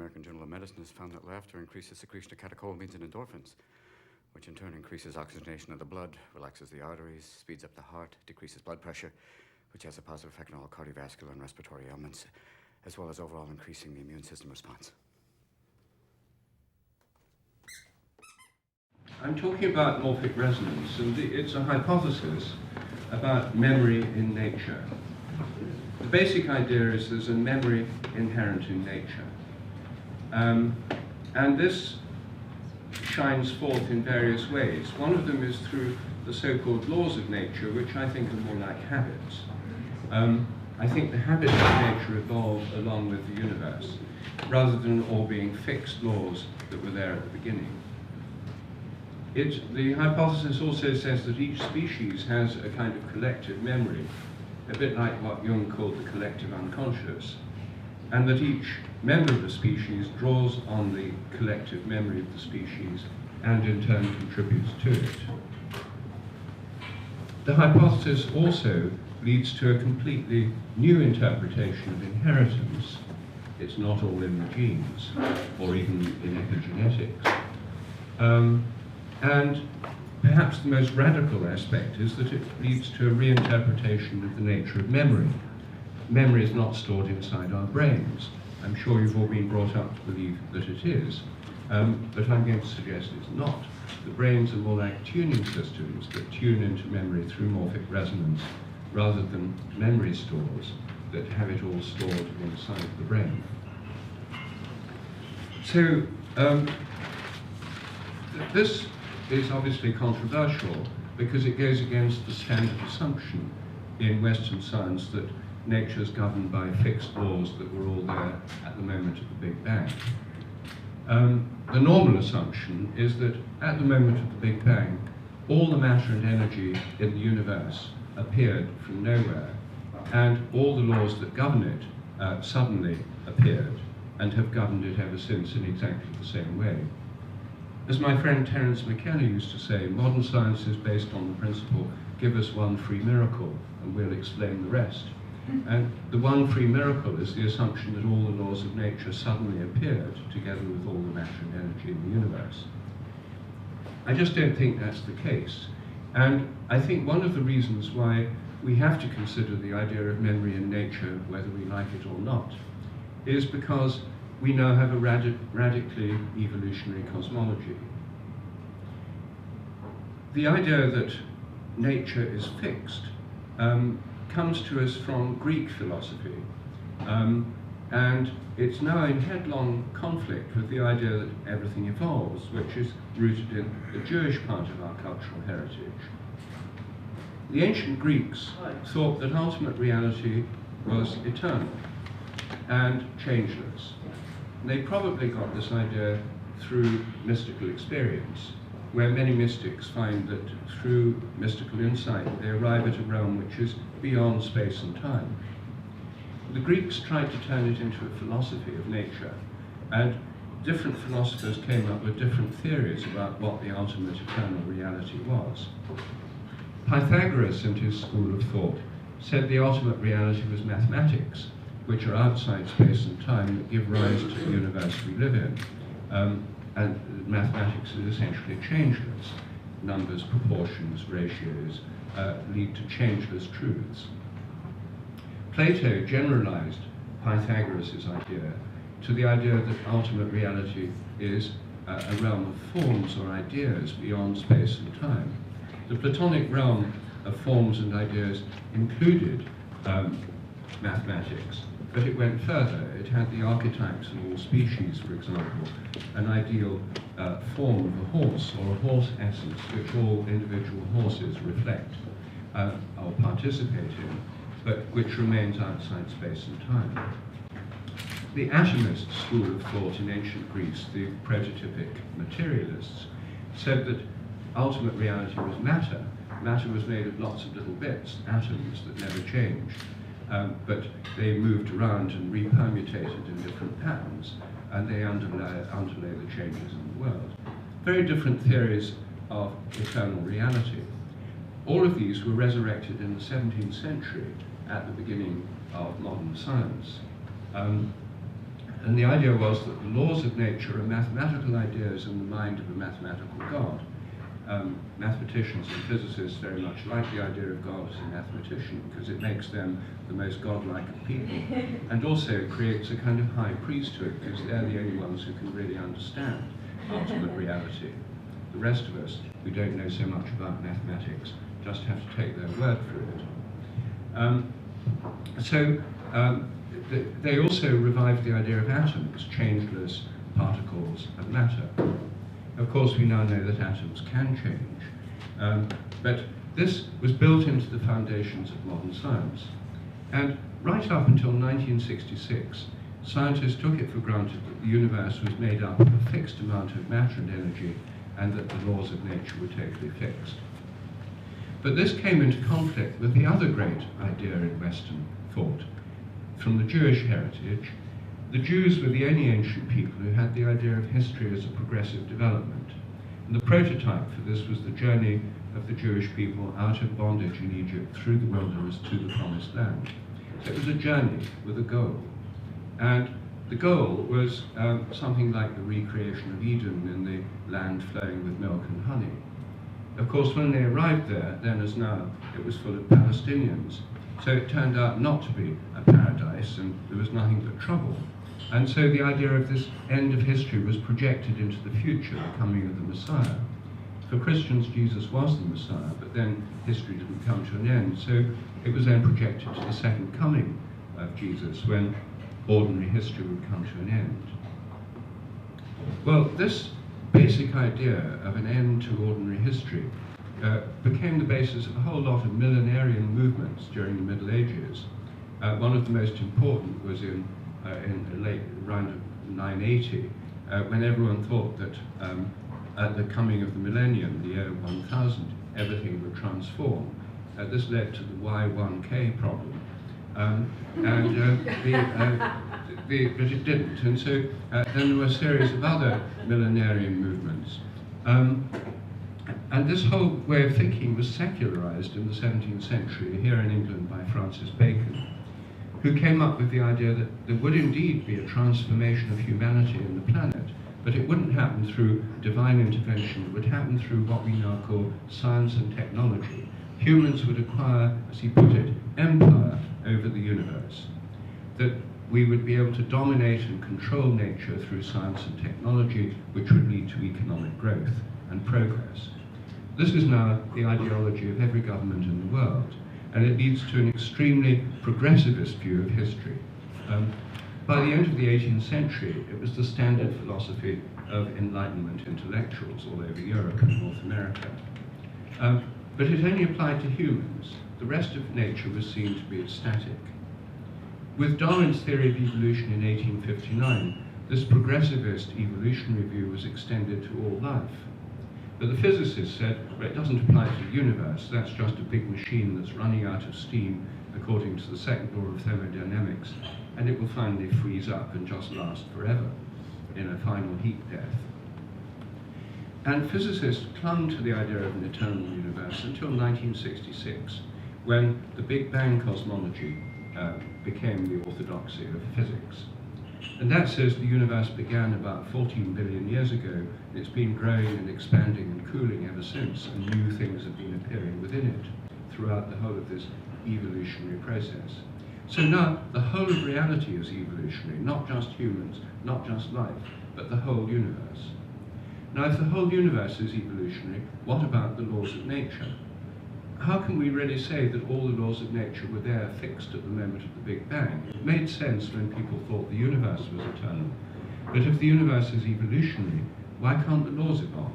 American Journal of Medicine has found that laughter increases secretion of catecholamines and endorphins, which in turn increases oxygenation of the blood, relaxes the arteries, speeds up the heart, decreases blood pressure, which has a positive effect on all cardiovascular and respiratory ailments, as well as overall increasing the immune system response. I'm talking about morphic resonance, and it's a hypothesis about memory in nature. The basic idea is there's a memory inherent in nature. And this shines forth in various ways. One of them is through the so-called laws of nature, which I think are more like habits. I think the habits of nature evolve along with the universe, rather than all being fixed laws that were there at the beginning. The hypothesis also says that each species has a kind of collective memory, a bit like what Jung called the collective unconscious, and that each member of the species draws on the collective memory of the species and in turn contributes to it. The hypothesis also leads to a completely new interpretation of inheritance. It's not all in the genes, or even in epigenetics. And perhaps the most radical aspect is that it leads to a reinterpretation of the nature of memory. Memory is not stored inside our brains. I'm sure you've all been brought up to believe that it is, but I'm going to suggest it's not. The brains are more like tuning systems that tune into memory through morphic resonance, rather than memory stores that have it all stored inside the brain. So, this is obviously controversial because it goes against the standard assumption in Western science that nature is governed by fixed laws that were all there at the moment of the Big Bang. The normal assumption is that at the moment of the Big Bang, all the matter and energy in the universe appeared from nowhere, and all the laws that govern it suddenly appeared and have governed it ever since in exactly the same way. As my friend Terence McKenna used to say, modern science is based on the principle, give us one free miracle and we'll explain the rest. And the one free miracle is the assumption that all the laws of nature suddenly appeared together with all the matter and energy in the universe. I just don't think that's the case. And I think one of the reasons why we have to consider the idea of memory in nature, whether we like it or not, is because we now have a radically evolutionary cosmology. The idea that nature is fixed comes to us from Greek philosophy, and it's now in headlong conflict with the idea that everything evolves, which is rooted in the Jewish part of our cultural heritage. The ancient Greeks thought that ultimate reality was eternal and changeless. They probably got this idea through mystical experience, where many mystics find that through mystical insight they arrive at a realm which is beyond space and time. The Greeks tried to turn it into a philosophy of nature, and different philosophers came up with different theories about what the ultimate eternal reality was. Pythagoras, in his school of thought, said the ultimate reality was mathematics, which are outside space and time that give rise to the universe we live in. And mathematics is essentially changeless. Numbers, proportions, ratios lead to changeless truths. Plato generalized Pythagoras' idea to the idea that ultimate reality is a realm of forms or ideas beyond space and time. The Platonic realm of forms and ideas included mathematics, but it went further. It had the archetypes of all species, for example, an ideal form of a horse, or a horse essence, which all individual horses reflect or participate in, but which remains outside space and time. The atomist school of thought in ancient Greece, the prototypic materialists, said that ultimate reality was matter. Matter was made of lots of little bits, atoms that never changed. But they moved around and repermutated in different patterns, and they underlay the changes in the world. Very different theories of eternal reality. All of these were resurrected in the 17th century at the beginning of modern science. And the idea was that the laws of nature are mathematical ideas in the mind of a mathematical God. Mathematicians and physicists very much like the idea of God as a mathematician because it makes them the most godlike of people, and also creates a kind of high priesthood because they're the only ones who can really understand ultimate reality. The rest of us, who don't know so much about mathematics, just have to take their word for it. They also revived the idea of atoms, changeless particles of matter. Of course, we now know that atoms can change, but this was built into the foundations of modern science. And right up until 1966, scientists took it for granted that the universe was made up of a fixed amount of matter and energy, and that the laws of nature were totally fixed. But this came into conflict with the other great idea in Western thought. From the Jewish heritage, the Jews were the only ancient people who had the idea of history as a progressive development. And the prototype for this was the journey of the Jewish people out of bondage in Egypt through the wilderness to the Promised Land. So it was a journey with a goal. And the goal was something like the recreation of Eden in the land flowing with milk and honey. Of course, when they arrived there, then as now, it was full of Palestinians. So it turned out not to be a paradise, and there was nothing but trouble. And so the idea of this end of history was projected into the future, the coming of the Messiah. For Christians, Jesus was the Messiah, but then history didn't come to an end. So it was then projected to the second coming of Jesus, when ordinary history would come to an end. Well, this basic idea of an end to ordinary history became the basis of a whole lot of millenarian movements during the Middle Ages. One of the most important was in late around 980, when everyone thought that at the coming of the millennium, the year 1000, everything would transform. This led to the Y1K problem, but it didn't. And so then there were a series of other millenarian movements. And this whole way of thinking was secularized in the 17th century here in England by Francis Bacon, who came up with the idea that there would indeed be a transformation of humanity in the planet, but it wouldn't happen through divine intervention. It would happen through what we now call science and technology. Humans would acquire, as he put it, empire over the universe, that we would be able to dominate and control nature through science and technology, which would lead to economic growth and progress. This is now the ideology of every government in the world, and it leads to an extremely progressivist view of history. By the end of the 18th century, it was the standard philosophy of Enlightenment intellectuals all over Europe and North America. But it only applied to humans. The rest of nature was seen to be static. With Darwin's theory of evolution in 1859, this progressivist evolutionary view was extended to all life. But the physicists said, well, it doesn't apply to the universe, that's just a big machine that's running out of steam according to the second law of thermodynamics, and it will finally freeze up and just last forever in a final heat death. And physicists clung to the idea of an eternal universe until 1966, when the Big Bang cosmology became the orthodoxy of physics. And that says the universe began about 14 billion years ago, and it's been growing and expanding and cooling ever since, and new things have been appearing within it throughout the whole of this evolutionary process. So now the whole of reality is evolutionary, not just humans, not just life, but the whole universe. Now, if the whole universe is evolutionary, what about the laws of nature? How can we really say that all the laws of nature were there fixed at the moment of the Big Bang? It made sense when people thought the universe was eternal. But if the universe is evolutionary, why can't the laws evolve?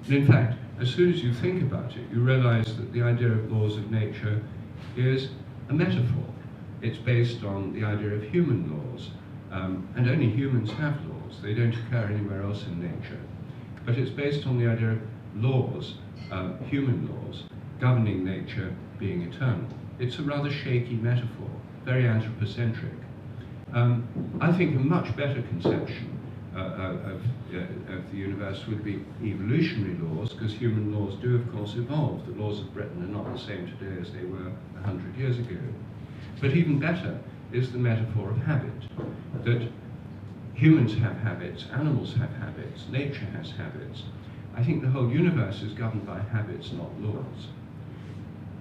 And in fact, as soon as you think about it, you realize that the idea of laws of nature is a metaphor. It's based on the idea of human laws, and only humans have laws. They don't occur anywhere else in nature. But it's based on the idea of laws, human laws, governing nature being eternal. It's a rather shaky metaphor, very anthropocentric. I think a much better conception of the universe would be evolutionary laws, because human laws do, of course, evolve. The laws of Britain are not the same today as they were 100 years ago. But even better is the metaphor of habit, that humans have habits, animals have habits, nature has habits. I think the whole universe is governed by habits, not laws.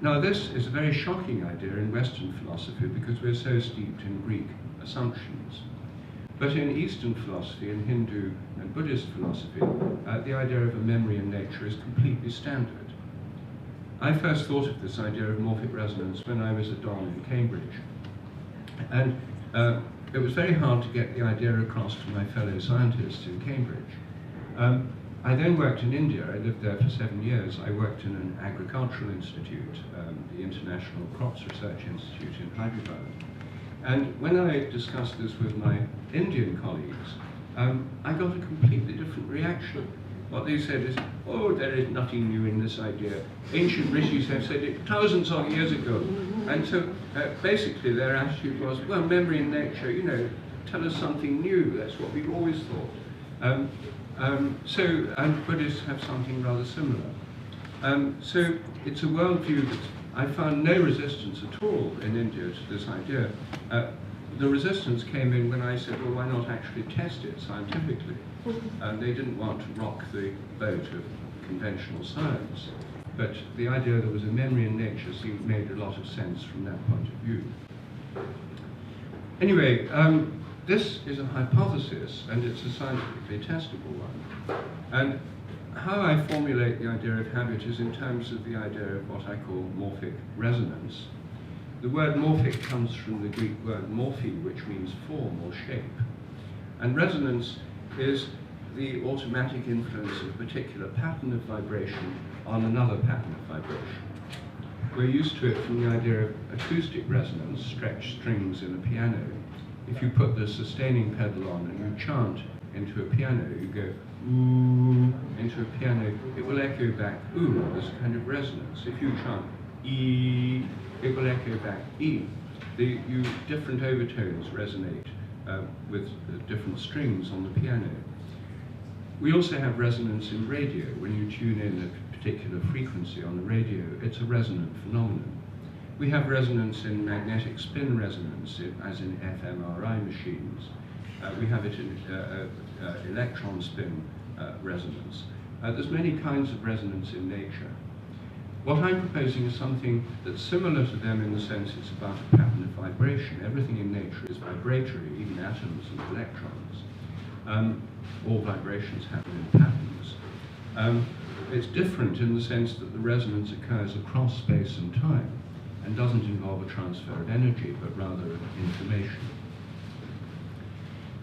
Now, this is a very shocking idea in Western philosophy because we're so steeped in Greek assumptions. But in Eastern philosophy, in Hindu and Buddhist philosophy, the idea of a memory in nature is completely standard. I first thought of this idea of morphic resonance when I was a don in Cambridge. And it was very hard to get the idea across to my fellow scientists in Cambridge. I then worked in India. I lived there for 7 years. I worked in an agricultural institute, the International Crops Research Institute in Hyderabad. And when I discussed this with my Indian colleagues, I got a completely different reaction. What they said is, oh, there is nothing new in this idea. Ancient rishis have said it thousands of years ago. And so basically their attitude was, well, memory in nature, you know, tell us something new. That's what we've always thought. And Buddhists have something rather similar. So it's a worldview that I found no resistance at all in India to this idea. The resistance came in when I said, well, why not actually test it scientifically? And they didn't want to rock the boat of conventional science. But the idea there was a memory in nature made a lot of sense from that point of view. Anyway, this is a hypothesis, and it's a scientifically testable one. And how I formulate the idea of habit is in terms of the idea of what I call morphic resonance. The word morphic comes from the Greek word morphe, which means form or shape. And resonance is the automatic influence of a particular pattern of vibration on another pattern of vibration. We're used to it from the idea of acoustic resonance, stretched strings in a piano. If you put the sustaining pedal on and you chant into a piano, you go ooh into a piano, it will echo back ooh. There's a kind of resonance. If you chant e, it will echo back e. Different overtones resonate with different strings on the piano. We also have resonance in radio. When you tune in a particular frequency on the radio, it's a resonant phenomenon. We have resonance in magnetic spin resonance, as in fMRI machines. We have it in electron spin resonance. There's many kinds of resonance in nature. What I'm proposing is something that's similar to them in the sense it's about a pattern of vibration. Everything in nature is vibratory, even atoms and electrons. All vibrations happen in patterns. It's different in the sense that the resonance occurs across space and time and doesn't involve a transfer of energy, but rather of information.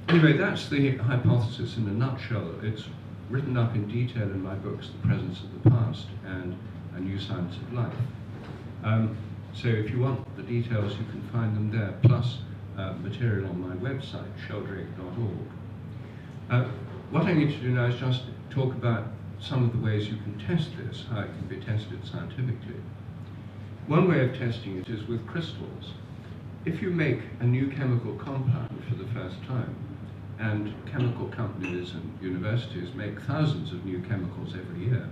Anyway, that's the hypothesis in a nutshell. It's written up in detail in my books, The Presence of the Past and A New Science of Life. So if you want the details, you can find them there, plus material on my website, sheldrake.org. What I need to do now is just talk about some of the ways you can test this, how it can be tested scientifically. One way of testing it is with crystals. If you make a new chemical compound for the first time, and chemical companies and universities make thousands of new chemicals every year,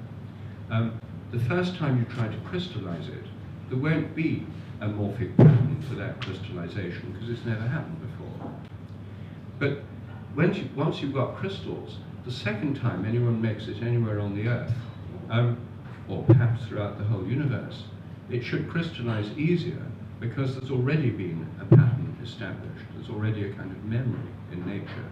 the first time you try to crystallize it, there won't be a morphic pattern for that crystallization because it's never happened before. But once you've got crystals, the second time anyone makes it anywhere on the Earth, or perhaps throughout the whole universe, it should crystallize easier because there's already been a pattern established. There's already a kind of memory in nature.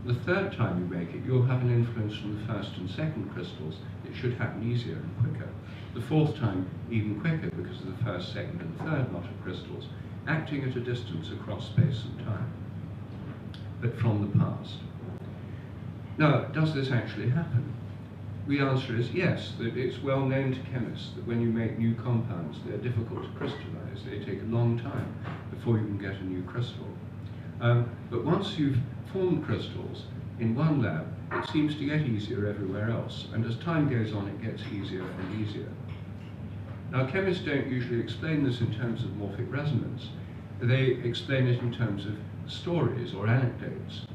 The third time you make it, you'll have an influence from the first and second crystals. It should happen easier and quicker. The fourth time, even quicker because of the first, second, and third lot of crystals acting at a distance across space and time, but from the past. Now, does this actually happen? The answer is yes, that it's well known to chemists that when you make new compounds, they're difficult to crystallize. They take a long time before you can get a new crystal. But once you've formed crystals in one lab, it seems to get easier everywhere else. And as time goes on, it gets easier and easier. Now, chemists don't usually explain this in terms of morphic resonance. They explain it in terms of stories or anecdotes.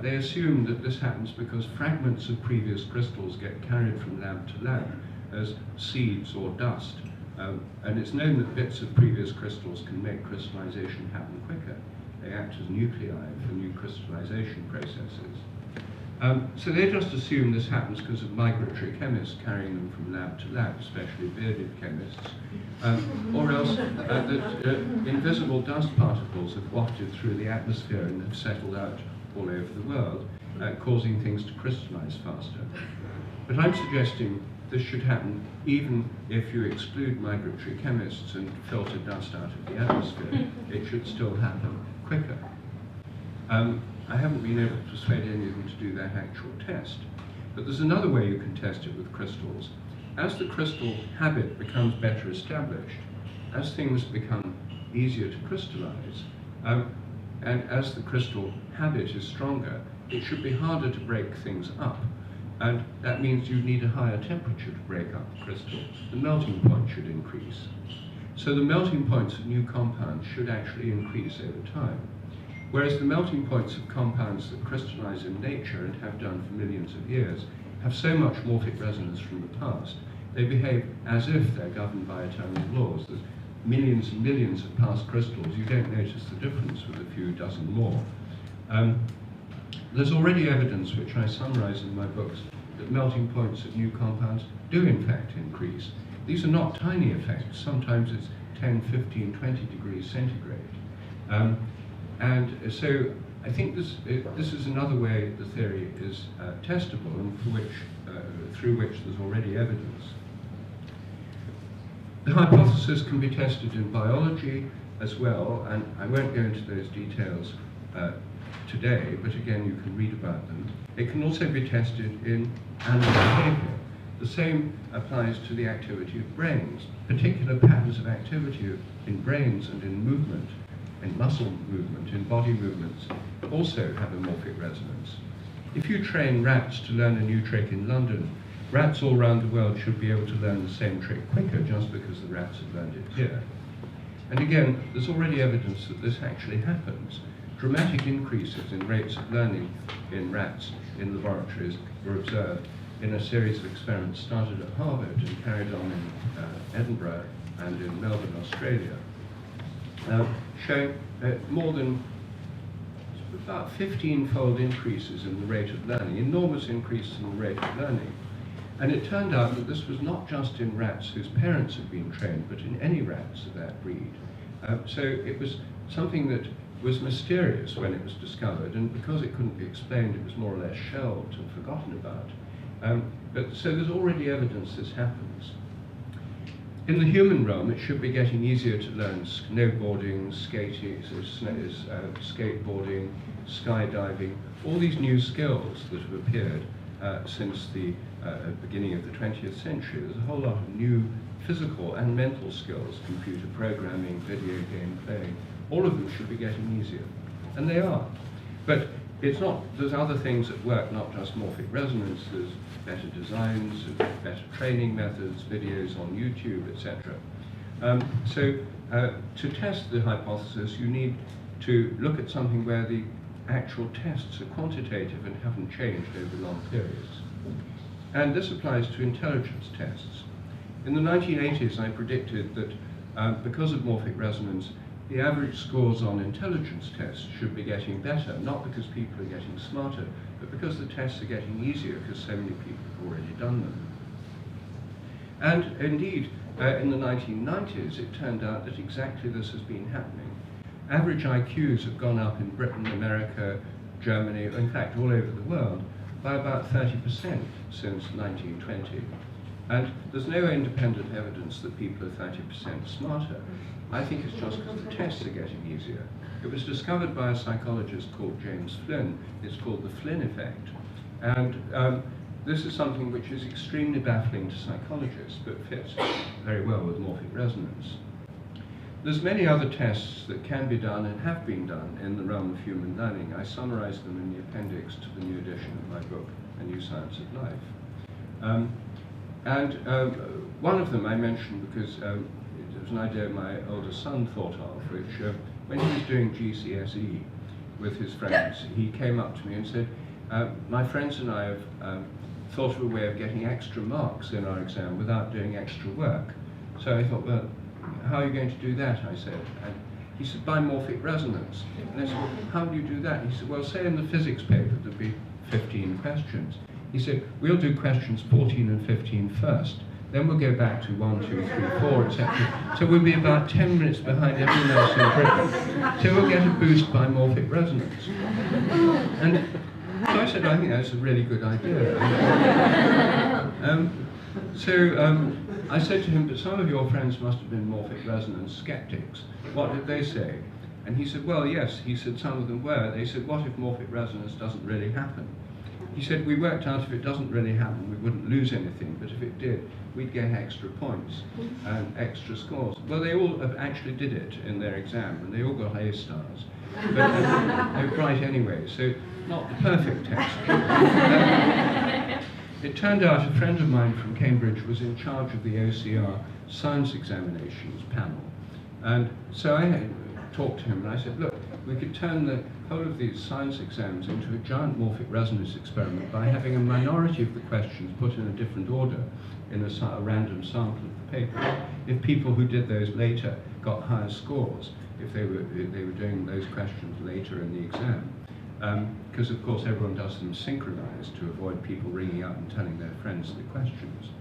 They assume that this happens because fragments of previous crystals get carried from lab to lab as seeds or dust. And it's known that bits of previous crystals can make crystallization happen quicker. They act as nuclei for new crystallization processes. So they just assume this happens because of migratory chemists carrying them from lab to lab, especially bearded chemists, or else that invisible dust particles have wafted through the atmosphere and have settled out all over the world, causing things to crystallize faster. But I'm suggesting this should happen even if you exclude migratory chemists and filter dust out of the atmosphere. It should still happen quicker. I haven't been able to persuade any of them to do that actual test, but there's another way you can test it with crystals. As the crystal habit becomes better established, as things become easier to crystallize, and as the crystal habit is stronger, it should be harder to break things up. And that means you need a higher temperature to break up the crystal. The melting point should increase. So the melting points of new compounds should actually increase over time. Whereas the melting points of compounds that crystallize in nature and have done for millions of years have so much morphic resonance from the past, they behave as if they're governed by eternal laws. There's millions and millions of past crystals. You don't notice the difference with a few dozen more. There's already evidence, which I summarize in my books, that melting points of new compounds do in fact increase. These are not tiny effects. Sometimes it's 10, 15, 20 degrees centigrade. And so I think this is another way the theory is testable, and for which, through which there's already evidence. The hypothesis can be tested in biology as well, and I won't go into those details today, but again you can read about them. It can also be tested in animal behavior. The same applies to the activity of brains. Particular patterns of activity in brains and in movement, in muscle movement, in body movements, also have a morphic resonance. If you train rats to learn a new trick in London, rats all around the world should be able to learn the same trick quicker just because the rats have learned it here. And again, there's already evidence that this actually happens. Dramatic increases in rates of learning in rats in laboratories were observed in a series of experiments started at Harvard and carried on in Edinburgh and in Melbourne, Australia, showing more than about 15-fold increases in the rate of learning, enormous increases in the rate of learning. And it turned out that this was not just in rats whose parents had been trained, but in any rats of that breed. So it was something that was mysterious when it was discovered, and because it couldn't be explained, it was more or less shelved and forgotten about. So there's already evidence this happens. In the human realm, it should be getting easier to learn snowboarding, skating, skateboarding, skydiving, all these new skills that have appeared since the beginning of the 20th century. There's a whole lot of new physical and mental skills, computer programming, video game playing. All of them should be getting easier, and they are. But it's not, there's other things at work, not just morphic resonance, there's better designs, better training methods, videos on YouTube, etc. To test the hypothesis, you need to look at something where the actual tests are quantitative and haven't changed over long periods. And this applies to intelligence tests. In the 1980s, I predicted that because of morphic resonance, the average scores on intelligence tests should be getting better, not because people are getting smarter, but because the tests are getting easier because so many people have already done them. And indeed, in the 1990s, it turned out that exactly this has been happening. Average IQs have gone up in Britain, America, Germany, in fact all over the world, by about 30% since 1920. And there's no independent evidence that people are 30% smarter. I think it's just because the tests are getting easier. It was discovered by a psychologist called James Flynn. It's called the Flynn effect. And this is something which is extremely baffling to psychologists, but fits very well with morphic resonance. There's many other tests that can be done and have been done in the realm of human learning. I summarize them in the appendix to the new edition of my book, A New Science of Life. One of them I mentioned because it was an idea my older son thought of, which when he was doing GCSE with his friends, he came up to me and said, my friends and I have thought of a way of getting extra marks in our exam without doing extra work. So I thought, well, how are you going to do that? I said. And He said, by morphic resonance. And I said, well, how do you do that? He said, well, say in the physics paper there'd be 15 questions. He said, we'll do questions 14 and 15 first. Then we'll go back to 1, 2, 3, 4, etc. So we'll be about 10 minutes behind everyone else in Britain. So we'll get a boost by morphic resonance. And so I said, I think that's a really good idea. I said to him, but some of your friends must have been morphic resonance skeptics. What did they say? And he said, well, yes. He said, some of them were. They said, what if morphic resonance doesn't really happen? He said, we worked out if it doesn't really happen, we wouldn't lose anything, but if it did, we'd get extra points and extra scores. Well, they all actually did it in their exam, and they all got A stars. But they were bright anyway, so not the perfect test. It turned out a friend of mine from Cambridge was in charge of the OCR science examinations panel. And so I talked to him, and I said, look, we could turn the whole of these science exams into a giant morphic resonance experiment by having a minority of the questions put in a different order in a random sample of the paper. If people who did those later got higher scores, if they were doing those questions later in the exam. Because of course everyone does them synchronized to avoid people ringing up and telling their friends the questions.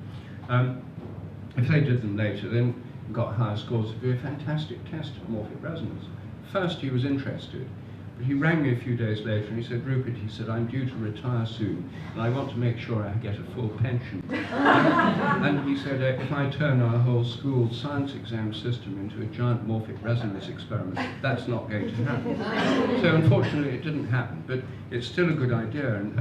If they did them later, then got higher scores, it would be a fantastic test of morphic resonance. First he was interested, but he rang me a few days later and he said, Rupert, he said, I'm due to retire soon and I want to make sure I get a full pension. And he said, if I turn our whole school science exam system into a giant morphic resonance experiment, that's not going to happen. So unfortunately it didn't happen, but it's still a good idea, and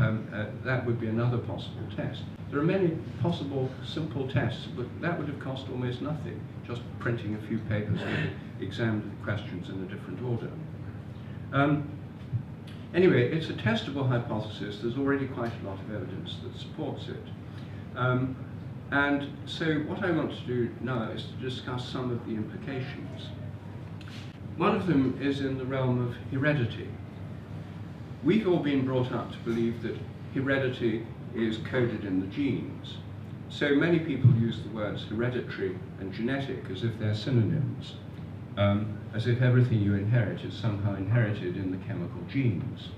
that would be another possible test. There are many possible simple tests, but that would have cost almost nothing, just printing a few papers that examined the questions in a different order. Anyway, it's a testable hypothesis. There's already quite a lot of evidence that supports it. And so what I want to do now is to discuss some of the implications. One of them is in the realm of heredity. We've all been brought up to believe that heredity is coded in the genes. So many people use the words hereditary and genetic as if they're synonyms, as if everything you inherit is somehow inherited in the chemical genes,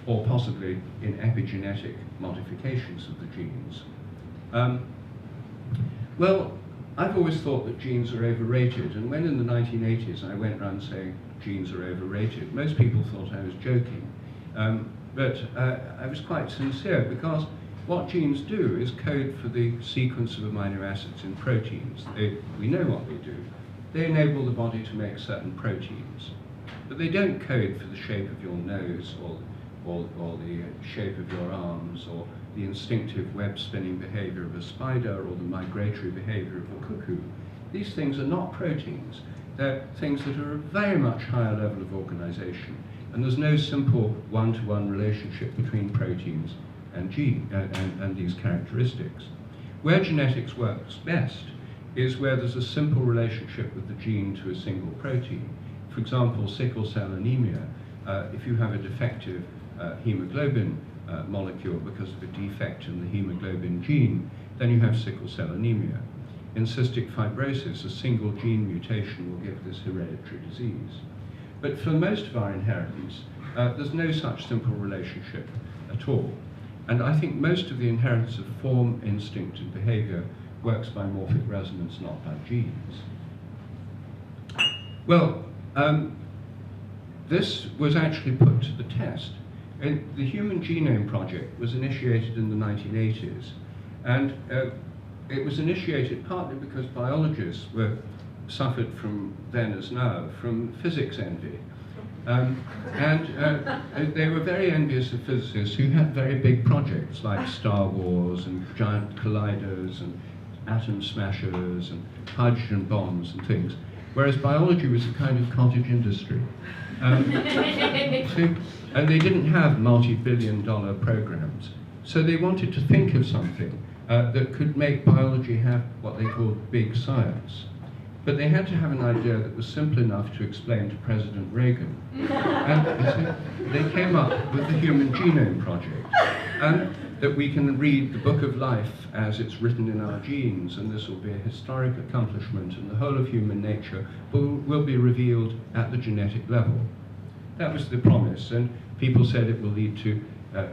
or possibly in epigenetic modifications of the genes. Well, I've always thought that genes are overrated, and when in the 1980s I went around saying genes are overrated, most people thought I was joking. But I was quite sincere, because what genes do is code for the sequence of amino acids in proteins. We know what they do. They enable the body to make certain proteins, but they don't code for the shape of your nose or the shape of your arms or the instinctive web-spinning behavior of a spider or the migratory behavior of a cuckoo. These things are not proteins. They're things that are a very much higher level of organization, and there's no simple one-to-one relationship between proteins and these characteristics. Where genetics works best is where there's a simple relationship with the gene to a single protein. For example, sickle cell anemia. If you have a defective hemoglobin molecule because of a defect in the hemoglobin gene, then you have sickle cell anemia. In cystic fibrosis, a single gene mutation will give this hereditary disease. But for most of our inheritance, there's no such simple relationship at all. And I think most of the inheritance of form, instinct, and behavior works by morphic resonance, not by genes. Well, this was actually put to the test. The Human Genome Project was initiated in the 1980s, and it was initiated partly because biologists suffered from, then as now, from physics envy. They were very envious of physicists who had very big projects like Star Wars and giant colliders and atom smashers and hydrogen bombs and things, whereas biology was a kind of cottage industry. And they didn't have multi-billion-dollar programs, so they wanted to think of something that could make biology have what they called big science. But they had to have an idea that was simple enough to explain to President Reagan. And so they came up with the Human Genome Project. that we can read the book of life as it's written in our genes, and this will be a historic accomplishment, and the whole of human nature will be revealed at the genetic level. That was the promise, and people said it will lead to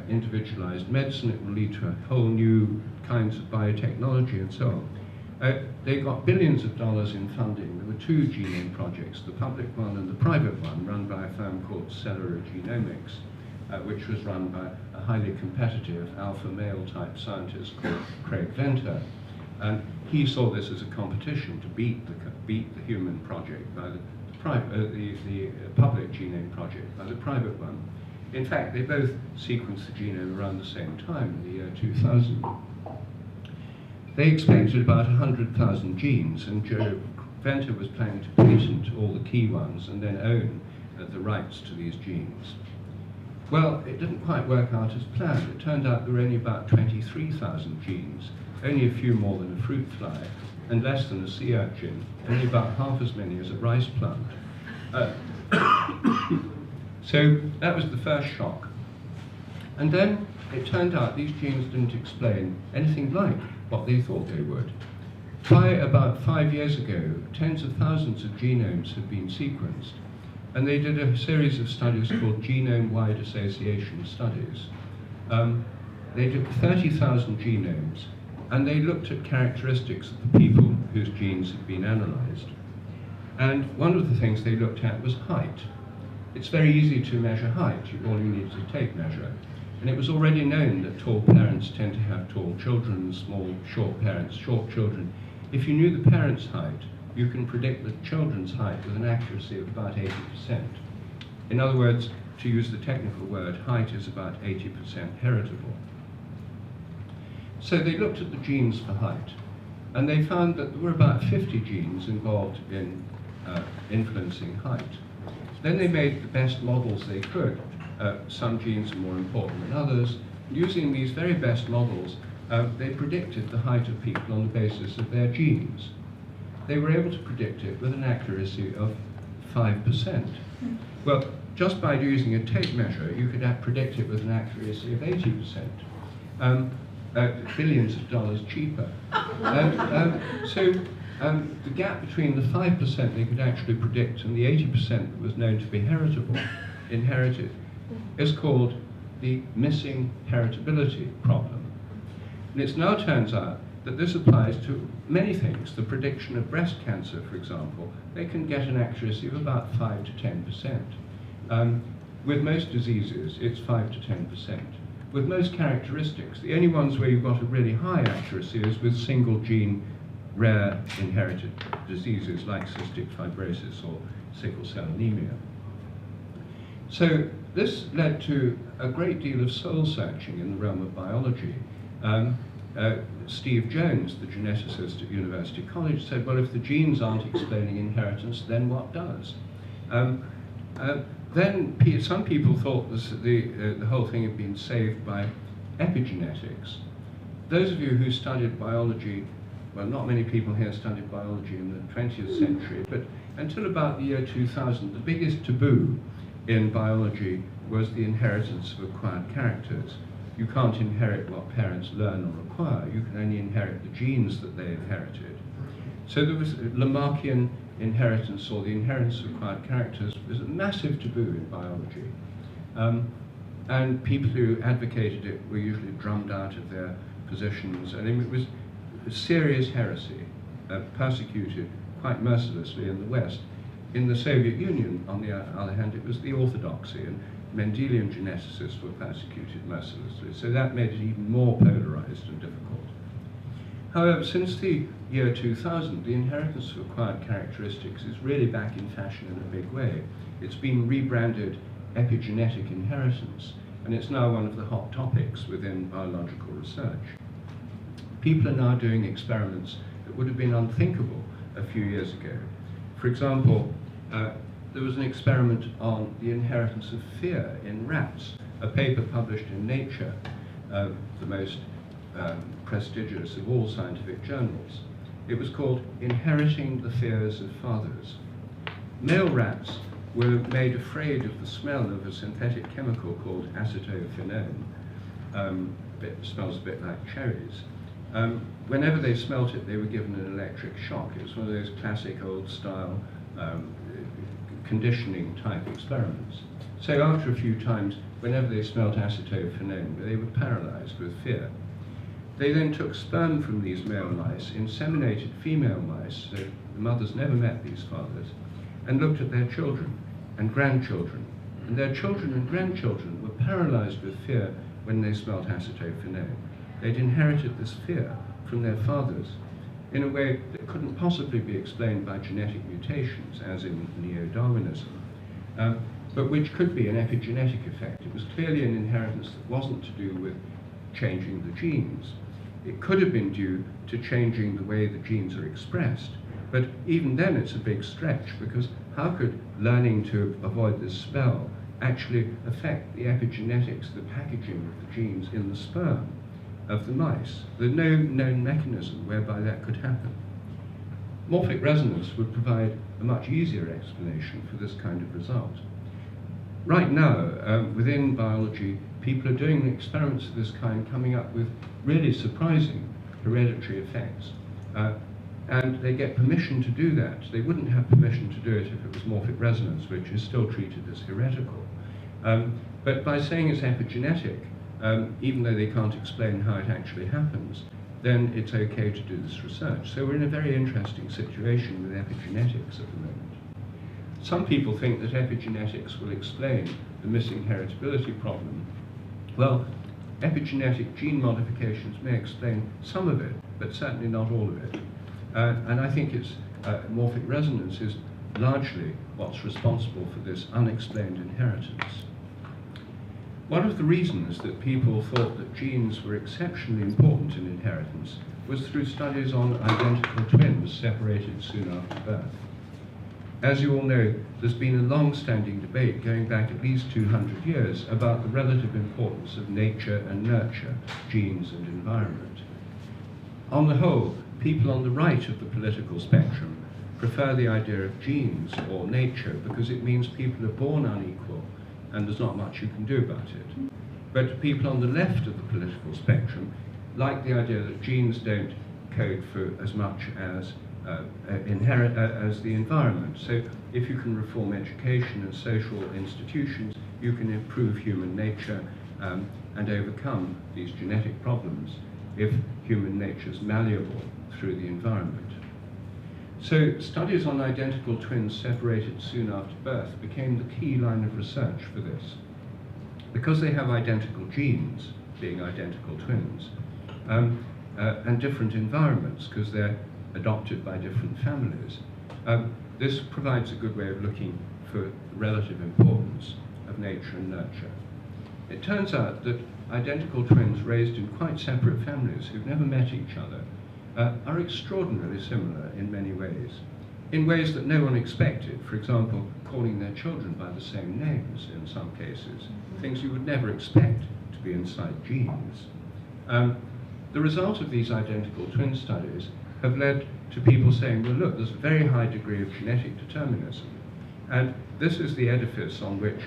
individualized medicine, it will lead to a whole new kinds of biotechnology and so on. They got billions of dollars in funding. There were two genome projects, the public one and the private one, run by a firm called Cellular Genomics, which was run by a highly competitive alpha male type scientist called Craig Venter. And he saw this as a competition to beat the human project by the public genome project by the private one. In fact, they both sequenced the genome around the same time, in the year 2000. They expected about 100,000 genes, and Joe Venter was planning to patent all the key ones and then own the rights to these genes. Well, it didn't quite work out as planned. It turned out there were only about 23,000 genes, only a few more than a fruit fly, and less than a sea urchin, only about half as many as a rice plant. So that was the first shock. And then it turned out these genes didn't explain anything like what they thought they would. By about 5 years ago, tens of thousands of genomes had been sequenced, and they did a series of studies called genome-wide association studies. They took 30,000 genomes, and they looked at characteristics of the people whose genes had been analyzed. And one of the things they looked at was height. It's very easy to measure height. All you need is a tape measure. And it was already known that tall parents tend to have tall children, small, short parents, short children. If you knew the parents' height, you can predict the children's height with an accuracy of about 80%. In other words, to use the technical word, height is about 80% heritable. So they looked at the genes for height, and they found that there were about 50 genes involved in influencing height. Then they made the best models they could. Some genes are more important than others. Using these very best models, they predicted the height of people on the basis of their genes. They were able to predict it with an accuracy of 5%. Well, just by using a tape measure, you could predict it with an accuracy of 80%. Billions of dollars cheaper. So the gap between the 5% they could actually predict and the 80% that was known to be heritable, inherited, is called the missing heritability problem. And it now turns out that this applies to many things. The prediction of breast cancer, for example, they can get an accuracy of about 5 to 10%. With most diseases, it's 5 to 10%. With most characteristics, the only ones where you've got a really high accuracy is with single gene rare inherited diseases like cystic fibrosis or sickle cell anemia. So this led to a great deal of soul searching in the realm of biology. Steve Jones, the geneticist at University College, said, well, if the genes aren't explaining inheritance, then what does? Then some people thought the whole thing had been saved by epigenetics. Those of you who studied biology, well, not many people here studied biology in the 20th century, but until about the year 2000, the biggest taboo in biology was the inheritance of acquired characters. You can't inherit what parents learn or acquire. You can only inherit the genes that they inherited. So there was Lamarckian inheritance, or the inheritance of acquired characters, was a massive taboo in biology. And people who advocated it were usually drummed out of their positions, and it was a serious heresy, persecuted quite mercilessly in the West. In the Soviet Union, on the other hand, it was the orthodoxy, and Mendelian geneticists were persecuted mercilessly, so that made it even more polarized and difficult. However, since the year 2000, the inheritance of acquired characteristics is really back in fashion in a big way. It's been rebranded epigenetic inheritance, and it's now one of the hot topics within biological research. People are now doing experiments that would have been unthinkable a few years ago. For example, there was an experiment on the inheritance of fear in rats, a paper published in Nature, the most prestigious of all scientific journals. It was called Inheriting the Fears of Fathers. Male rats were made afraid of the smell of a synthetic chemical called acetophenone, smells a bit like cherries. Whenever they smelt it, they were given an electric shock. It was one of those classic old-style conditioning type experiments. So after a few times, whenever they smelt acetophenone, they were paralyzed with fear. They then took sperm from these male mice, inseminated female mice, so the mothers never met these fathers, and looked at their children and grandchildren. And their children and grandchildren were paralyzed with fear when they smelt acetophenone. They'd inherited this fear from their fathers in a way that couldn't possibly be explained by genetic mutations, as in neo-Darwinism, but which could be an epigenetic effect. It was clearly an inheritance that wasn't to do with changing the genes. It could have been due to changing the way the genes are expressed, but even then it's a big stretch, because how could learning to avoid this spell actually affect the epigenetics, the packaging of the genes in the sperm of the mice? There's no known mechanism whereby that could happen. Morphic resonance would provide a much easier explanation for this kind of result. Right now, within biology, people are doing experiments of this kind, coming up with really surprising hereditary effects. And they get permission to do that. They wouldn't have permission to do it if it was morphic resonance, which is still treated as heretical. But by saying it's epigenetic, even though they can't explain how it actually happens, then it's okay to do this research. So we're in a very interesting situation with epigenetics at the moment. Some people think that epigenetics will explain the missing heritability problem. Well, epigenetic gene modifications may explain some of it, but certainly not all of it. And I think it's morphic resonance is largely what's responsible for this unexplained inheritance. One of the reasons that people thought that genes were exceptionally important in inheritance was through studies on identical twins separated soon after birth. As you all know, there's been a long-standing debate going back at least 200 years about the relative importance of nature and nurture, genes and environment. On the whole, people on the right of the political spectrum prefer the idea of genes or nature because it means people are born unequal and there's not much you can do about it. But people on the left of the political spectrum like the idea that genes don't code for as much as as the environment. So if you can reform education and social institutions, you can improve human nature and overcome these genetic problems if human nature is malleable through the environment. So studies on identical twins separated soon after birth became the key line of research for this. Because they have identical genes, being identical twins, and different environments, because they're adopted by different families, this provides a good way of looking for the relative importance of nature and nurture. It turns out that identical twins raised in quite separate families who've never met each other are extraordinarily similar in many ways that no one expected. For example, calling their children by the same names in some cases, things you would never expect to be inside genes. The result of these identical twin studies have led to people saying, well, look, there's a very high degree of genetic determinism. And this is the edifice on which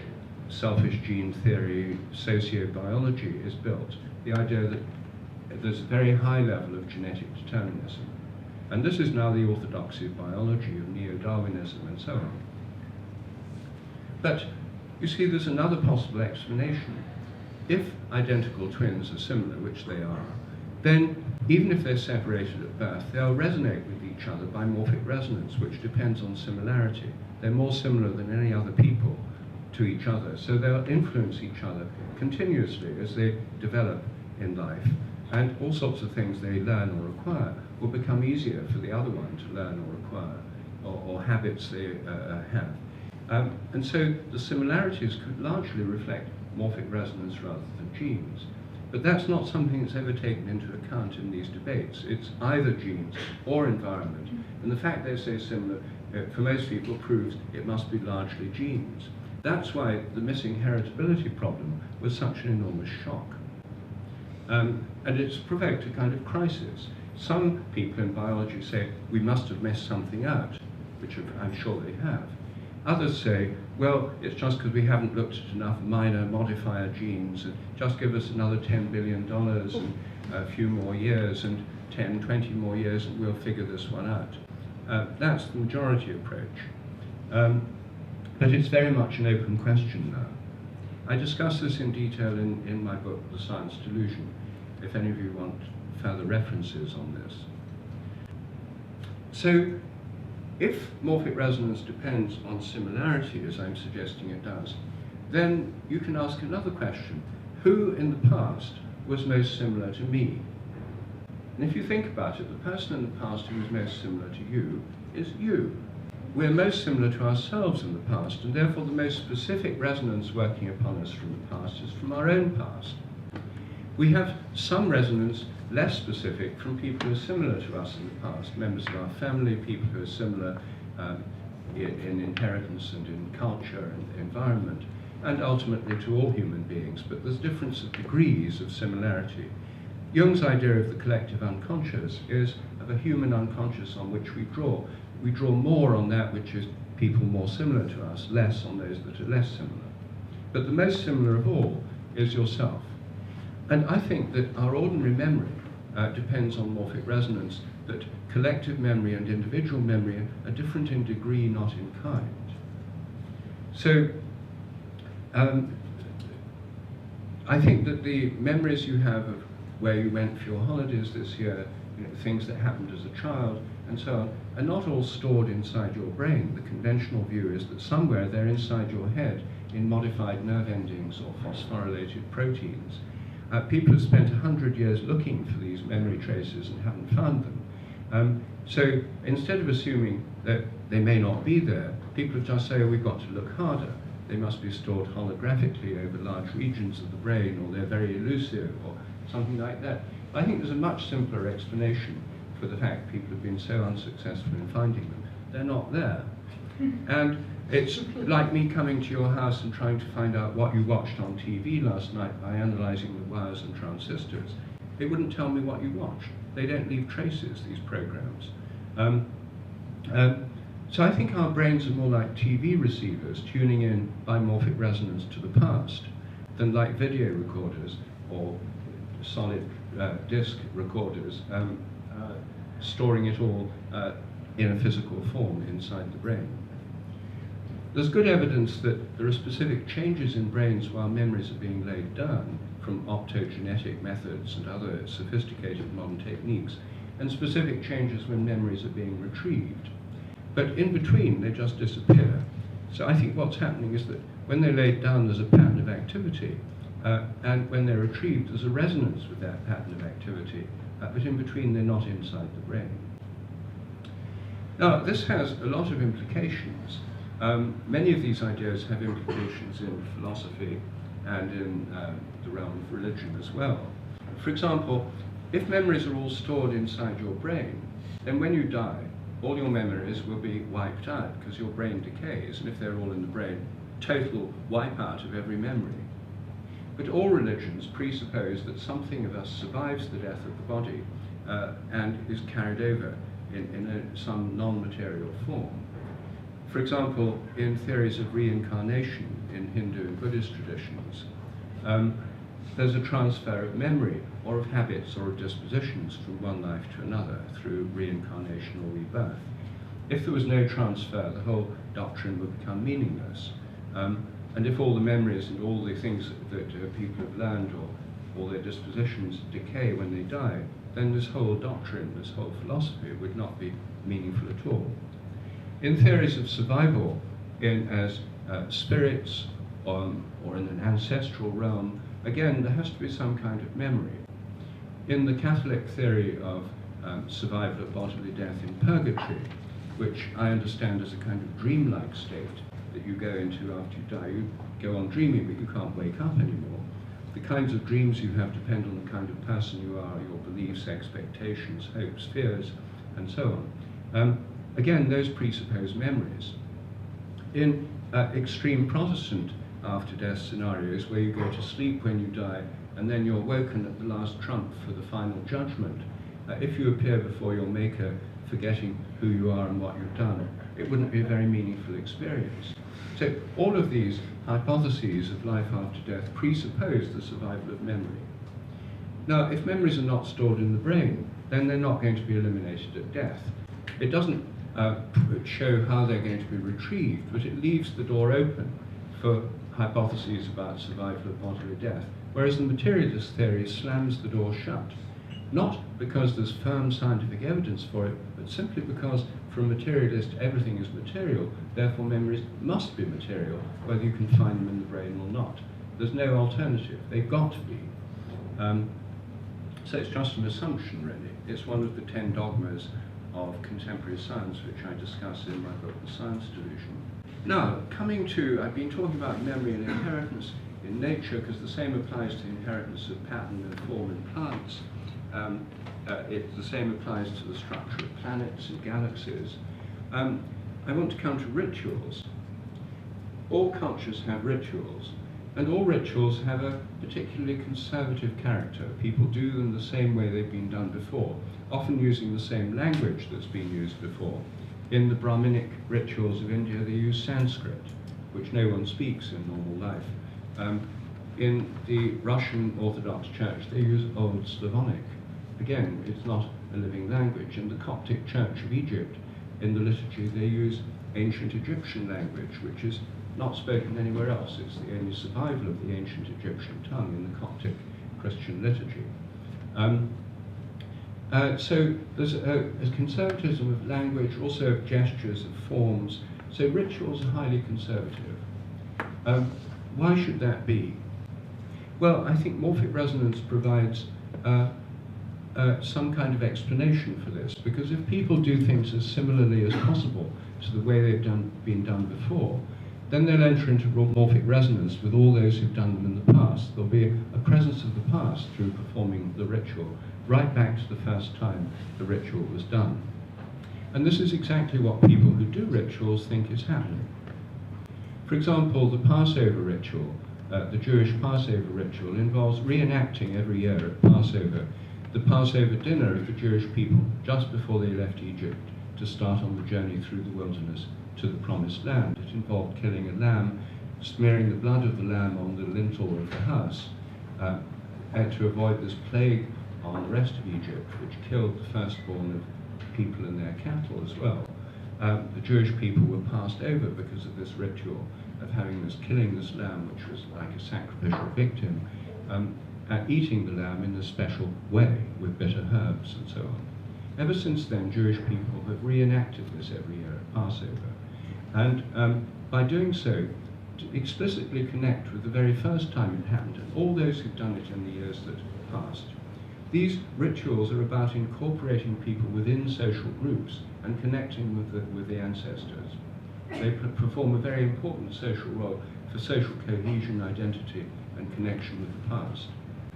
selfish gene theory, sociobiology is built. The idea that there's a very high level of genetic determinism. And this is now the orthodoxy of biology, of neo-Darwinism, and so on. But you see, there's another possible explanation. If identical twins are similar, which they are, then even if they're separated at birth, they'll resonate with each other by morphic resonance, which depends on similarity. They're more similar than any other people to each other, so they'll influence each other continuously as they develop in life, and all sorts of things they learn or acquire will become easier for the other one to learn or acquire, or habits they have. And so the similarities could largely reflect morphic resonance rather than genes. But that's not something that's ever taken into account in these debates. It's either genes or environment. And the fact they're so similar, for most people, proves it must be largely genes. That's why the missing heritability problem was such an enormous shock. And it's provoked a kind of crisis. Some people in biology say we must have missed something out, which I'm sure they have. Others say, well, it's just because we haven't looked at enough minor modifier genes, and just give us another $10 billion and a few more years, and 10, 20 more years, and we'll figure this one out. That's the majority approach. But it's very much an open question now. I discuss this in detail in my book, The Science Delusion, if any of you want further references on this. So, if morphic resonance depends on similarity, as I'm suggesting it does, then you can ask another question. Who in the past was most similar to me? And if you think about it, the person in the past who was most similar to you is you. We're most similar to ourselves in the past, and therefore the most specific resonance working upon us from the past is from our own past. We have some resonance less specific from people who are similar to us in the past, members of our family, people who are similar in inheritance and in culture and environment, and ultimately to all human beings, but there's difference of degrees of similarity. Jung's idea of the collective unconscious is of a human unconscious on which we draw. We draw more on that which is people more similar to us, less on those that are less similar. But the most similar of all is yourself. And I think that our ordinary memory depends on morphic resonance, that collective memory and individual memory are different in degree, not in kind. So I think that the memories you have of where you went for your holidays this year, things that happened as a child, and so on, are not all stored inside your brain. The conventional view is that somewhere they're inside your head in modified nerve endings or phosphorylated proteins. People have spent 100 years looking for these memory traces and haven't found them. So instead of assuming that they may not be there, people have just say, oh, we've got to look harder. They must be stored holographically over large regions of the brain, or they're very elusive, or something like that. I think there's a much simpler explanation for the fact people have been so unsuccessful in finding them. They're not there. And it's like me coming to your house and trying to find out what you watched on TV last night by analyzing the wires and transistors. It wouldn't tell me what you watched. They don't leave traces, these programs. So I think our brains are more like TV receivers tuning in by morphic resonance to the past than like video recorders or solid disk recorders, storing it all in a physical form inside the brain. There's good evidence that there are specific changes in brains while memories are being laid down from optogenetic methods and other sophisticated modern techniques, and specific changes when memories are being retrieved. But in between, they just disappear. So I think what's happening is that when they're laid down, there's a pattern of activity, and when they're retrieved, there's a resonance with that pattern of activity, but in between, they're not inside the brain. Now, this has a lot of implications. Many of these ideas have implications in philosophy and in the realm of religion as well. For example, if memories are all stored inside your brain, then when you die, all your memories will be wiped out because your brain decays, and if they're all in the brain, total wipeout of every memory. But all religions presuppose that something of us survives the death of the body and is carried over in some non-material form. For example, in theories of reincarnation in Hindu and Buddhist traditions, there's a transfer of memory or of habits or of dispositions from one life to another through reincarnation or rebirth. If there was no transfer, the whole doctrine would become meaningless. And if all the memories and all the things that people have learned or all their dispositions decay when they die, then this whole doctrine, this whole philosophy would not be meaningful at all. In theories of survival, as spirits or in an ancestral realm, again, there has to be some kind of memory. In the Catholic theory of survival of bodily death in purgatory, which I understand as a kind of dreamlike state that you go into after you die, you go on dreaming, but you can't wake up anymore. The kinds of dreams you have depend on the kind of person you are, your beliefs, expectations, hopes, fears, and so on. Again, those presuppose memories. In extreme Protestant after-death scenarios, where you go to sleep when you die, and then you're woken at the last trump for the final judgment, if you appear before your Maker forgetting who you are and what you've done, it wouldn't be a very meaningful experience. So all of these hypotheses of life after death presuppose the survival of memory. Now, if memories are not stored in the brain, then they're not going to be eliminated at death. It doesn't show how they're going to be retrieved, but it leaves the door open for hypotheses about survival of bodily death, whereas the materialist theory slams the door shut. Not because there's firm scientific evidence for it, but simply because for a materialist everything is material, therefore memories must be material, whether you can find them in the brain or not. There's no alternative, they've got to be. So it's just an assumption, really. It's one of the 10 dogmas of contemporary science, which I discuss in my book, The Science Delusion. Now, coming to, I've been talking about memory and inheritance in nature, because the same applies to inheritance of pattern and form in plants. The same applies to the structure of planets and galaxies. I want to come to rituals. All cultures have rituals, and all rituals have a particularly conservative character. People do them the same way they've been done before, often using the same language that's been used before. In the Brahminic rituals of India, they use Sanskrit, which no one speaks in normal life. In the Russian Orthodox Church, they use Old Slavonic. Again, it's not a living language. In the Coptic Church of Egypt, in the liturgy, they use ancient Egyptian language, which is not spoken anywhere else. It's the only survival of the ancient Egyptian tongue in the Coptic Christian liturgy. So there's a conservatism of language, also of gestures, of forms. So rituals are highly conservative. Why should that be? Well, I think morphic resonance provides some kind of explanation for this, because if people do things as similarly as possible to the way they've been done before, then they'll enter into morphic resonance with all those who've done them in the past. There'll be a presence of the past through performing the ritual, right back to the first time the ritual was done. And this is exactly what people who do rituals think is happening. For example, the Passover ritual, the Jewish Passover ritual, involves reenacting every year at Passover the Passover dinner of the Jewish people just before they left Egypt to start on the journey through the wilderness to the Promised Land. It involved killing a lamb, smearing the blood of the lamb on the lintel of the house, to avoid this plague on the rest of Egypt, which killed the firstborn of people and their cattle as well. The Jewish people were passed over because of this ritual of killing this lamb, which was like a sacrificial victim, eating the lamb in a special way with bitter herbs and so on. Ever since then, Jewish people have reenacted this every year at Passover. And by doing so, to explicitly connect with the very first time it happened and all those who've done it in the years that have passed. These rituals are about incorporating people within social groups and connecting with the ancestors. They perform a very important social role for social cohesion, identity, and connection with the past.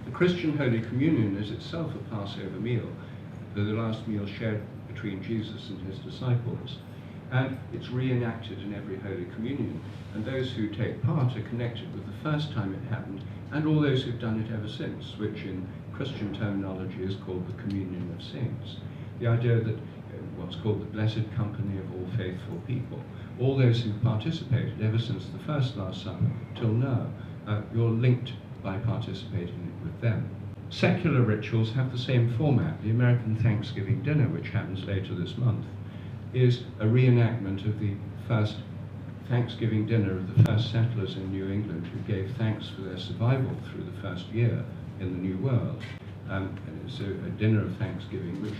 The Christian Holy Communion is itself a Passover meal, the last meal shared between Jesus and his disciples. And it's reenacted in every Holy Communion. And those who take part are connected with the first time it happened and all those who've done it ever since, which in Christian terminology is called the Communion of Saints. The idea that what's called the blessed company of all faithful people, all those who've participated ever since the first Last Supper till now, you're linked by participating with them. Secular rituals have the same format. The American Thanksgiving dinner, which happens later this month, is a reenactment of the first Thanksgiving dinner of the first settlers in New England who gave thanks for their survival through the first year in the New World. And it's a dinner of Thanksgiving, which,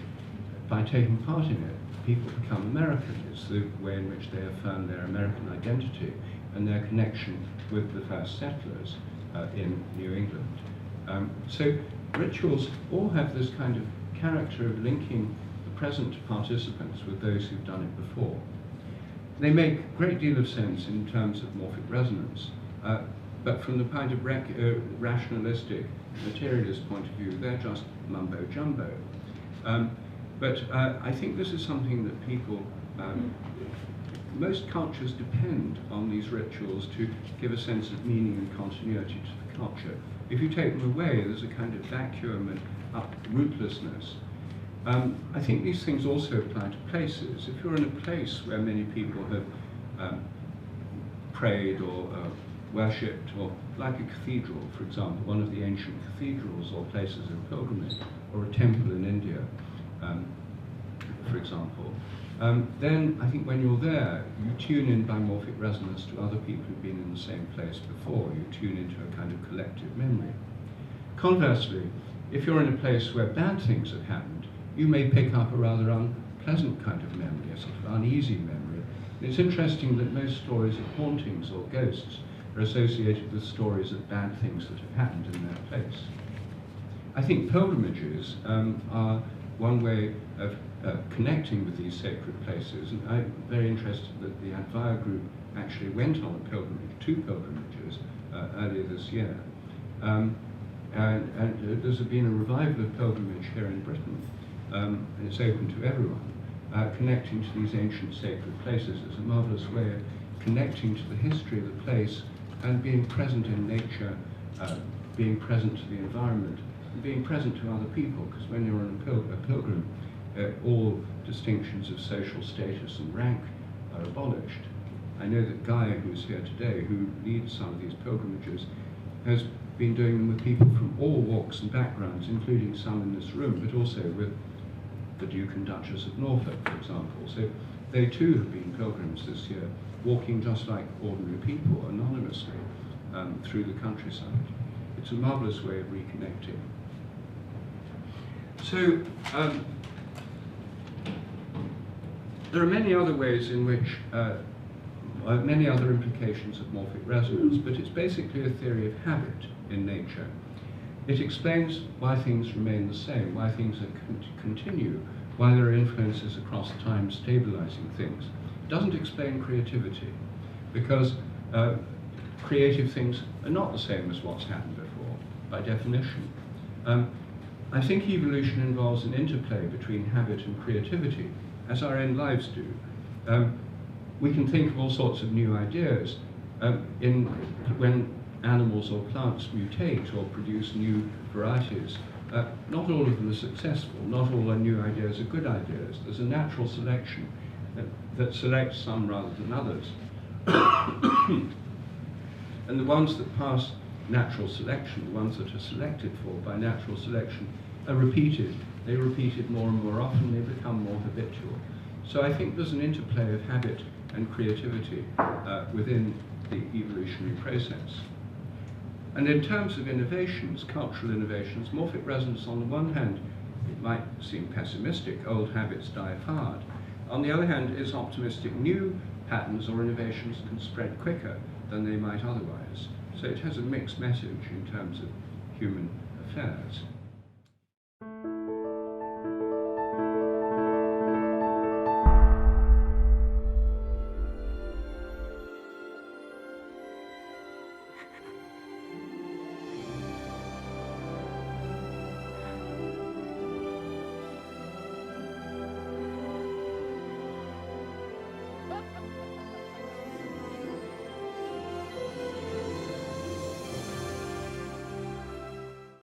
by taking part in it, people become American. It's the way in which they affirm their American identity and their connection with the first settlers in New England. So rituals all have this kind of character of linking the present participants with those who've done it before. They make a great deal of sense in terms of morphic resonance, but from the point of rationalistic, materialist point of view, they're just mumbo-jumbo. But I think this is something that people, most cultures depend on these rituals to give a sense of meaning and continuity to the culture. If you take them away, there's a kind of vacuum and rootlessness. I think these things also apply to places. If you're in a place where many people have prayed or worshipped, or like a cathedral, for example, one of the ancient cathedrals or places of pilgrimage, or a temple in India, for example, then I think when you're there, you tune in by morphic resonance to other people who've been in the same place before. You tune into a kind of collective memory. Conversely, if you're in a place where bad things have happened, you may pick up a rather unpleasant kind of memory, a sort of uneasy memory. And it's interesting that most stories of hauntings or ghosts are associated with stories of bad things that have happened in that place. I think pilgrimages are one way of connecting with these sacred places, and I'm very interested that the Advaya group actually went on a pilgrimage, 2 pilgrimages, earlier this year. And there's been a revival of pilgrimage here in Britain, and it's open to everyone. Connecting to these ancient sacred places is a marvelous way of connecting to the history of the place and being present in nature, being present to the environment, and being present to other people, because when you're on a pilgrim, all distinctions of social status and rank are abolished. I know that Guy, who's here today, who leads some of these pilgrimages, has been doing them with people from all walks and backgrounds, including some in this room, but also with the Duke and Duchess of Norfolk, for example. So they too have been pilgrims this year, walking just like ordinary people, anonymously, through the countryside. It's a marvelous way of reconnecting. So there are many other ways in which, many other implications of morphic resonance, but it's basically a theory of habit in nature. It explains why things remain the same, why things continue, why there are influences across time stabilizing things. It doesn't explain creativity, because creative things are not the same as what's happened before, by definition. I think evolution involves an interplay between habit and creativity, as our own lives do. We can think of all sorts of new ideas when animals or plants mutate or produce new varieties. Not all of them are successful, not all our new ideas are good ideas. There's a natural selection that selects some rather than others. And the ones that pass natural selection, the ones that are selected for by natural selection, are repeated. They repeated more and more often, they become more habitual. So I think there's an interplay of habit and creativity within the evolutionary process. And in terms of innovations, cultural innovations, morphic resonance, on the one hand, it might seem pessimistic, old habits die hard. On the other hand, is optimistic, new patterns or innovations can spread quicker than they might otherwise. So it has a mixed message in terms of human affairs.